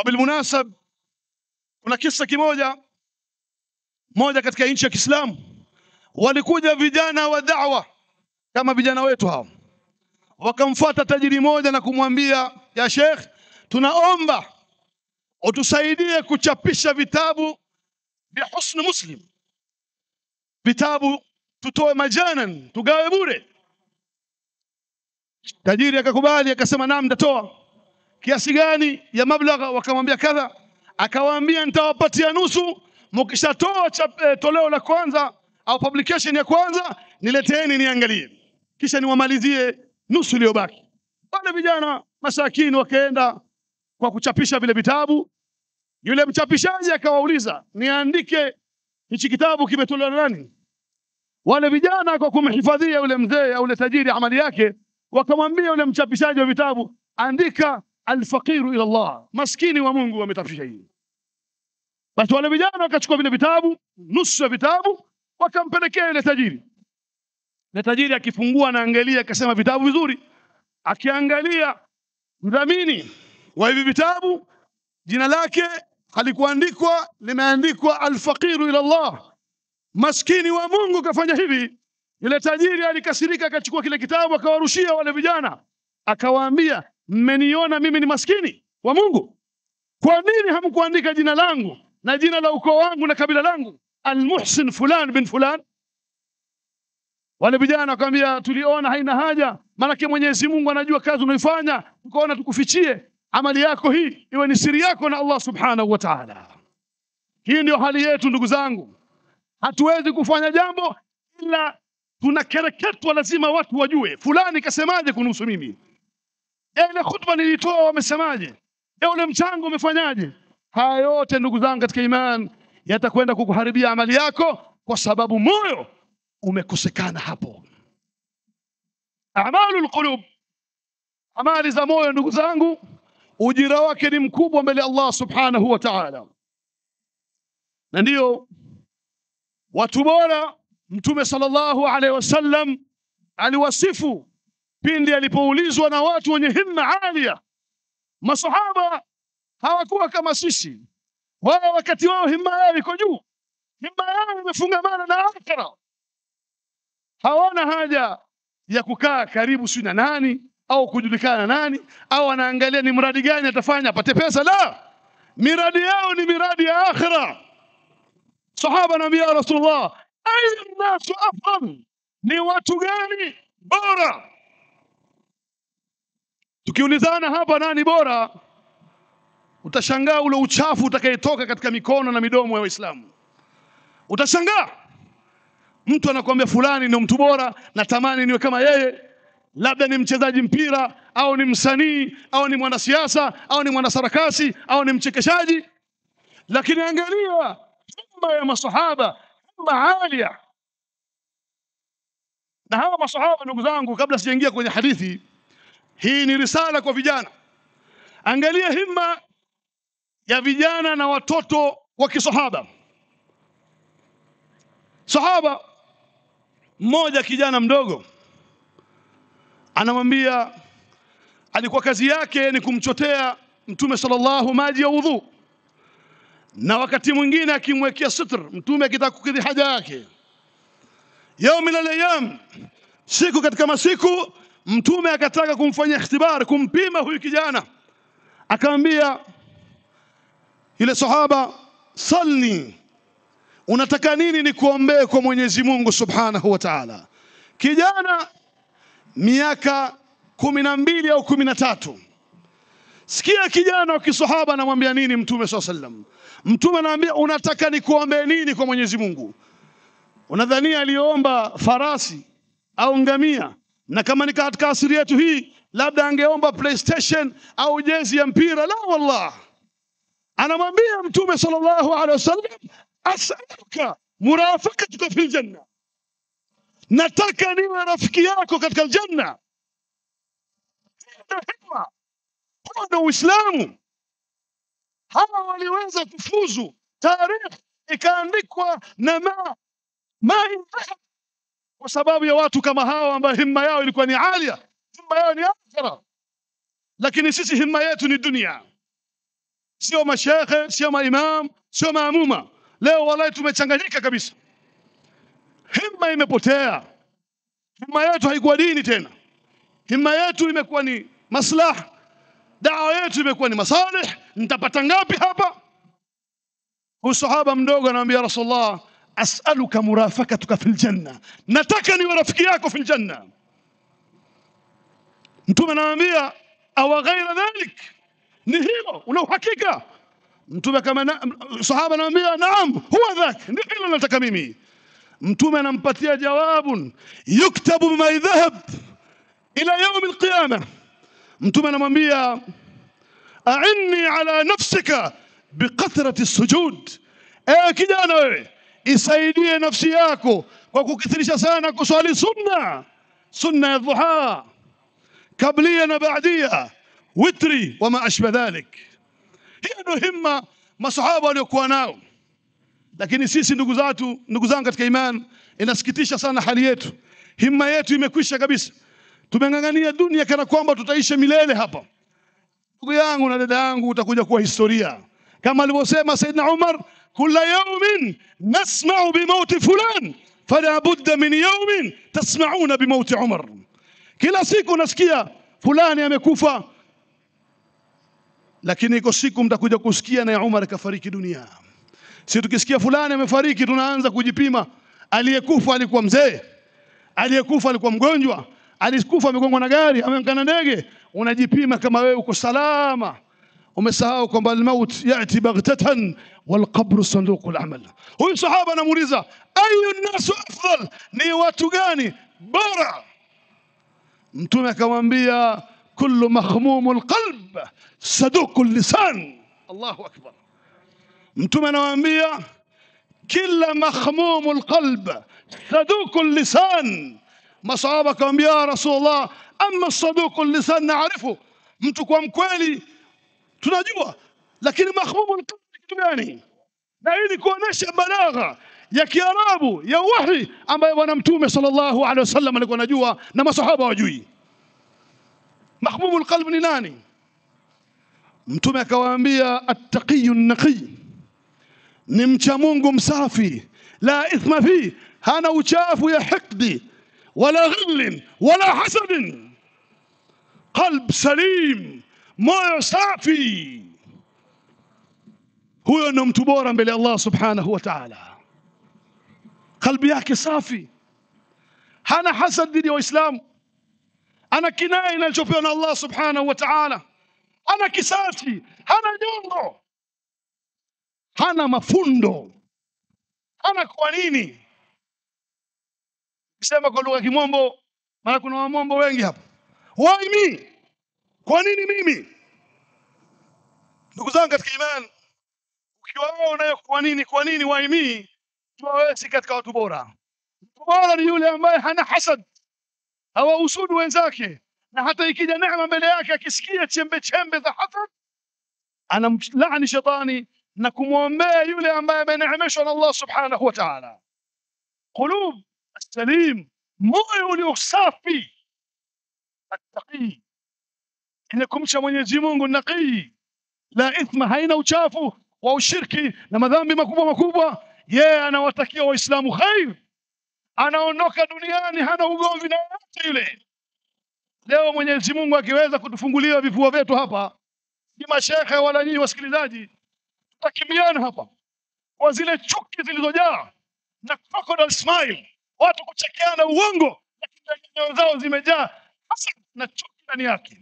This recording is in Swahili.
Wabilmunasab, kuna kisa kimoja katika nchi ya Kiislamu, walikuja vijana wa da'wa kama vijana wetu hao, wakamfuata tajiri moja na kumwambia, ya Sheikh, tunaomba utusaidie kuchapisha vitabu vya Husn Muslim, vitabu tutoe majanan, tugawe bure. Tajiri akakubali, akasema naam, nitatoa. Kiasi gani ya mablagha? Wakamwambia kadha. Akawaambia, nitawapatia nusu, mkishatoa toleo la kwanza au publication ya kwanza nileteeni niangalie, kisha niwamalizie nusu iliyobaki. Wale vijana masakini wakaenda kwa kuchapisha vile vitabu. Yule mchapishaji akawauliza, niandike hichi kitabu kimetolewa na nani? Wale vijana kwa kumhifadhia yule mzee au yule tajiri amali yake, wakamwambia yule mchapishaji wa vitabu, andika alfaqiru ila Allah, maskini wa Mungu wametafsiri hii. Basi wale vijana wakachukua vile vitabu, nusu ya vitabu, wakampelekea yule tajiri. Yule tajiri akifungua na angalia, akasema vitabu vizuri. Akiangalia mdhamini wa hivi vitabu, jina lake halikuandikwa, limeandikwa alfaqiru ila Allah, maskini wa Mungu kafanya hivi. Yule tajiri alikasirika, akachukua kile kitabu akawarushia wale vijana, akawaambia, mmeniona mimi ni maskini wa Mungu? Kwa nini hamkuandika jina langu na jina la ukoo wangu na kabila langu, Al-Muhsin fulan bin fulan? Wale vijana wakamwambia, tuliona haina haja, maana Mwenyezi Mungu anajua kazi unayoifanya, tukaona tukufichie amali yako hii iwe ni siri yako na Allah subhanahu wa ta'ala. Hii ndio hali yetu ndugu zangu, hatuwezi kufanya jambo ila tunakereketwa, lazima watu wajue fulani kasemaje kunusu mimi, ile khutba nilitoa wamesemaje, ule mchango umefanyaje. Haya yote ndugu zangu katika iman yatakwenda kukuharibia amali yako, kwa sababu moyo umekosekana hapo. A'malul qulub, amali za moyo ndugu zangu, ujira wake ni mkubwa mbele Allah subhanahu wa ta'ala. Na ndio watu bora Mtume sallallahu alaihi wasallam aliwasifu pindi alipoulizwa na watu wenye himma alia. Masahaba hawakuwa kama sisi, wao wakati wao himma yao iko juu, himma yao imefungamana na akhira. Hawana haja ya kukaa karibu si na nani au kujulikana na nani au anaangalia ni mradi gani atafanya apate pesa. La, miradi yao ni miradi ya akhira. Sahaba naambia Rasulullah, ayu nasu afdal, ni watu gani bora? Tukiulizana hapa nani bora, utashangaa ule uchafu utakayetoka katika mikono na midomo ya Waislamu. Utashangaa mtu anakuambia fulani ndio mtu bora, natamani niwe kama yeye, labda ni mchezaji mpira au ni msanii au ni mwanasiasa au ni mwanasarakasi au ni mchekeshaji. Lakini angalia himma ya masahaba, himma alia. Na hawa masahaba ndugu zangu, kabla sijaingia kwenye hadithi hii, ni risala kwa vijana. Angalia himma ya vijana na watoto wa kisahaba. Sahaba mmoja, kijana mdogo, anamwambia, alikuwa kazi yake ni kumchotea Mtume sallallahu maji ya udhu, na wakati mwingine akimwekea sitr Mtume akitaka kukidhi haja yake. Yawm min al-ayyam, siku katika masiku, Mtume akataka kumfanyia ikhtibar, kumpima huyu kijana. Akamwambia yule sahaba, salni, unataka nini nikuombee kwa Mwenyezi Mungu subhanahu wa ta'ala? Kijana miaka 12 au 13. Sikia kijana wa kisahaba anamwambia nini Mtume sallallahu alaihi wasallam. Mtume anamwambia, unataka nikuombee nini kwa Mwenyezi Mungu? Unadhania aliomba farasi au ngamia? Na kama ni katika asili yetu hii, labda angeomba PlayStation au jezi ya mpira. La wallah, anamwambia Mtume sallallahu alaihi wasallam, as'aluka murafaqatuka fil janna, nataka niwe rafiki yako katika janna. Ndio Uislamu. Hawa waliweza kufuzu, tarikh ikaandikwa na kwa sababu ya watu kama hawa ambao himma yao ilikuwa ni alia, himma yao ni akhira. Lakini sisi himma yetu ni dunia. sio mashekhe, sio maimam, sio maamuma. Leo wallahi tumechanganyika kabisa, himma imepotea. Himma yetu haikuwa dini tena, himma yetu imekuwa ni maslaha, dawa yetu imekuwa ni masalih. Nitapata ngapi hapa? Usahaba mdogo anamwambia Rasulullah, as'aluka murafaqatuka fil janna, nataka niwe rafiki yako fil janna. Mtume anamwambia aw ghaira dhalik, ni hilo una uhakika? Mtume kama sahaba anamwambia naam huwa dhak, ni hilo nataka mimi. Mtume anampatia jawabun yuktabu bima dhahab ila yawm alqiyamah. Mtume anamwambia a'inni ala nafsika biqathrati sujud, kijana wewe isaidie nafsi yako kwa kukithirisha sana kuswali sunna ya dhuha, kablia na baadia, witri wama ashba dhalik. Hiyo ndio himma masahaba waliokuwa nao. Lakini sisi ndugu zangu katika imani, inasikitisha sana hali yetu. Himma yetu imekwisha kabisa. Tumeng'ang'ania dunia kana kwamba tutaishi milele hapa. Ndugu yangu na dada yangu, utakuja kuwa historia kama alivyosema Saidna Umar, kila yawmin nasma'u bimauti fulan fala budda min yawmin tasma'una bimauti Umar. Kila siku nasikia fulani amekufa, lakini iko siku mtakuja kusikia na Umar kafariki dunia. Sisi tukisikia fulani amefariki tunaanza kujipima. Aliyekufa alikuwa mzee, aliyekufa alikuwa mgonjwa, alikufa amegongwa na gari, ameanguka ndege, unajipima kama wewe uko salama. Umesahau kwamba al-maut yati baghtatan wal qabru sanduqul amal. Huyu sahaba anamuuliza ayu nasu afdal, ni watu gani bora? Mtume akamwambia kullu makhmumul qalb saduqul lisan. Allahu akbar. Mtume anawaambia kila makhmumul qalb saduqul lisan. Masahaba akamwambia ya Rasulullah, amma saduqul lisan naarifu, mtu kwa mkweli tunajua, lakini makhmumul qalb kitu gani? Na ili kuonesha balagha ya Kiarabu ya wahi ambayo bwana Mtume sallallahu alaihi wasallam alikuwa anajua na masahaba wajui. Makhmumul qalb ni nani? Mtume akawaambia at-taqiyun naqi, ni mcha Mungu msafi, la ithma fi, hana uchafu ya hikdi wala ghillin wala hasadin, qalb salim, moyo safi. Huyo ndo mtu bora mbele Allah subhanahu wa ta'ala. Qalbi yake safi, hana hasad dhidi ya Waislamu, ana kinai inachopewa na Allah subhanahu wa ta'ala, ana kisasi, hana nyongo, hana mafundo, hana kwa nini. Kisema kwa lugha ya Kimombo, maana kuna wamombo wengi hapa. Why me? Kwa nini mimi? Ndugu zangu katika imani, ukiwa wewe unayo kwa nini why me, wewe si katika watu bora. Mtu bora ni yule ambaye hana hasad, hawausudu wenzake, na hata ikija neema mbele yake akisikia chembe za hasad anamlaani shetani na kumwombea yule ambaye ameneemeshwa na Allah subhanahu wa ta'ala. Qulub as-salim, moyo ulio safi, at-taqi, inakumcha Mwenyezi Mungu, naqi, la ithma, haina uchafu wa ushirki na madhambi makubwa. Yeye anawatakia Waislamu khair, anaondoka duniani hana ugomvi na yote yule. Leo Mwenyezi Mungu akiweza kutufungulia vifua vyetu hapa, si mashekhe wala nyinyi wasikilizaji, tutakimbiana hapa kwa zile chuki zilizojaa na crocodile smile, watu kuchekeana uongo, lakini nyoyo zao zimejaa hasad na chuki ndani yake.